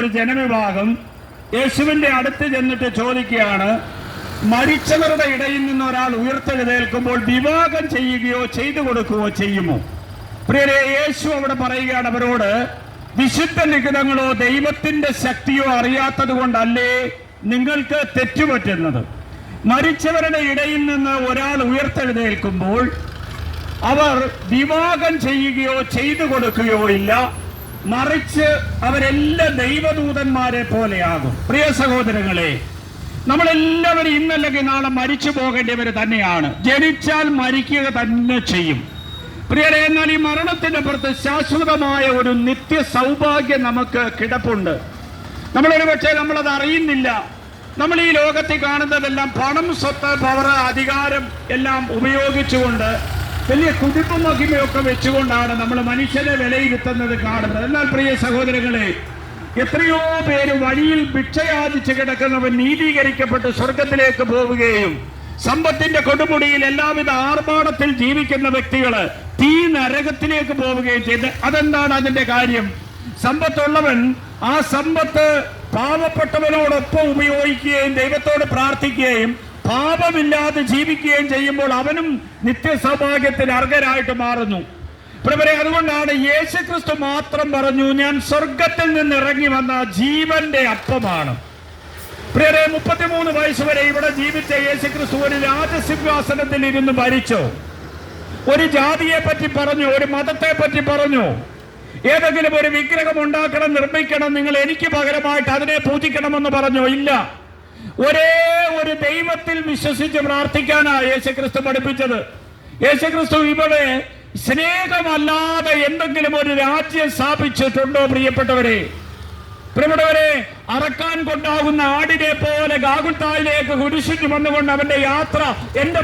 ഒരു ജനവിഭാഗം യേശുവിന്റെ അടുത്ത് ചെന്നിട്ട് ചോദിക്കുകയാണ്, മരിച്ചവരുടെ ഇടയിൽ നിന്ന് ഒരാൾ ഉയർത്തെഴുന്നേൽക്കുമ്പോൾ വിവാഹം ചെയ്യുകയോ ചെയ്തു കൊടുക്കുകയോ ചെയ്യുമോ? പ്രിയരെ, യേശു അവിടെ പറയുകയാണ് അവരോട്, വിശുദ്ധ ലിഖിതങ്ങളോ ദൈവത്തിന്റെ ശക്തിയോ അറിയാത്തത് കൊണ്ടല്ലേ നിങ്ങൾക്ക് തെറ്റുപറ്റുന്നത്. മരിച്ചവരുടെ ഇടയിൽ നിന്ന് ഒരാൾ ഉയർത്തെഴുന്നേൽക്കുമ്പോൾ അവർ വിവാഹം ചെയ്യുകയോ ചെയ്തു കൊടുക്കുകയോ ഇല്ല, മറിച്ച് അവരെല്ലാം ദൈവദൂതന്മാരെ പോലെയാകും. പ്രിയ സഹോദരങ്ങളെ, നമ്മളെല്ലാവരും ഇന്നല്ലെങ്കിൽ നാളെ മരിച്ചു പോകേണ്ടവർ തന്നെയാണ്. ജനിച്ചാൽ മരിക്കുക തന്നെ ചെയ്യും. പ്രിയരെ, എന്നാൽ ഈ മരണത്തിന്റെ പുറത്ത് ശാശ്വതമായ ഒരു നിത്യ സൗഭാഗ്യം നമുക്ക് കിടപ്പുണ്ട്. നമ്മളൊരു പക്ഷേ നമ്മളത് അറിയുന്നില്ല. നമ്മൾ ഈ ലോകത്തിൽ കാണുന്നതെല്ലാം പണം, സ്വത്ത്, പവർ, അധികാരം എല്ലാം ഉപയോഗിച്ചുകൊണ്ട് വലിയ കുടുംബ മഹിമയൊക്കെ വെച്ചുകൊണ്ടാണ് നമ്മൾ മനുഷ്യനെ വിലയിരുത്തുന്നത്, കാണുന്നത്. എന്നാൽ പ്രിയ സഹോദരങ്ങളെ, എത്രയോ പേര് വഴിയിൽ ഭിക്ഷയാചിച്ച് കിടക്കുന്നവൻ നീതീകരിക്കപ്പെട്ട് സ്വർഗത്തിലേക്ക് പോവുകയും സമ്പത്തിന്റെ കൊടുമുടിയിൽ എല്ലാവിധ ആർഭാടത്തിൽ ജീവിക്കുന്ന വ്യക്തികള് തീ നരകത്തിലേക്ക് പോവുകയും ചെയ്ത്. അതെന്താണ് അതിന്റെ കാര്യം? സമ്പത്തുള്ളവൻ ആ സമ്പത്ത് പാവപ്പെട്ടവനോടൊപ്പം ഉപയോഗിക്കുകയും ദൈവത്തോട് പ്രാർത്ഥിക്കുകയും പാപമില്ലാതെ ജീവിക്കുകയും ചെയ്യുമ്പോൾ അവനും നിത്യസൗഭാഗ്യത്തിന് അർഹരായിട്ട് മാറുന്നു. പ്രവരെ, അതുകൊണ്ടാണ് യേശുക്രിസ്തു മാത്രം പറഞ്ഞു, ഞാൻ സ്വർഗത്തിൽ നിന്ന് ഇറങ്ങി വന്ന ജീവന്റെ അപ്പമാണ്. പ്രിയരെ, 33 വയസ്സ് വരെ ഇവിടെ ജീവിച്ച യേശുക്രിസ്തു ഒരു രാജസിംഹാസനത്തിൽ ഇരുന്ന് ഭരിച്ചോ? ഒരു ജാതിയെ പറ്റി പറഞ്ഞു? ഒരു മതത്തെ പറ്റി പറഞ്ഞു? ഏതെങ്കിലും ഒരു വിഗ്രഹം ഉണ്ടാക്കണം, നിർമ്മിക്കണം, നിങ്ങൾ എനിക്ക് പകരമായിട്ട് അതിനെ പൂജിക്കണമെന്ന് പറഞ്ഞോ? ഇല്ല. ഒരേ ഒരു ദൈവത്തിൽ വിശ്വസിച്ച് പ്രാർത്ഥിക്കാനാണ് യേശുക്രിസ്തു പഠിപ്പിച്ചത്. യേശുക്രിസ്തു ഇവിടെ സ്നേഹമല്ലാതെ എന്തെങ്കിലും ഒരു രാജ്യം സ്ഥാപിച്ചിട്ടുണ്ടോ? പ്രിയപ്പെട്ടവരെ, അറക്കാൻ കൊണ്ടാകുന്ന ആടിനെ പോലെ ഗാഗുൽത്തായിലേക്ക് കുരിശിന് വന്നുകൊണ്ട് അവന്റെ യാത്ര എന്റെ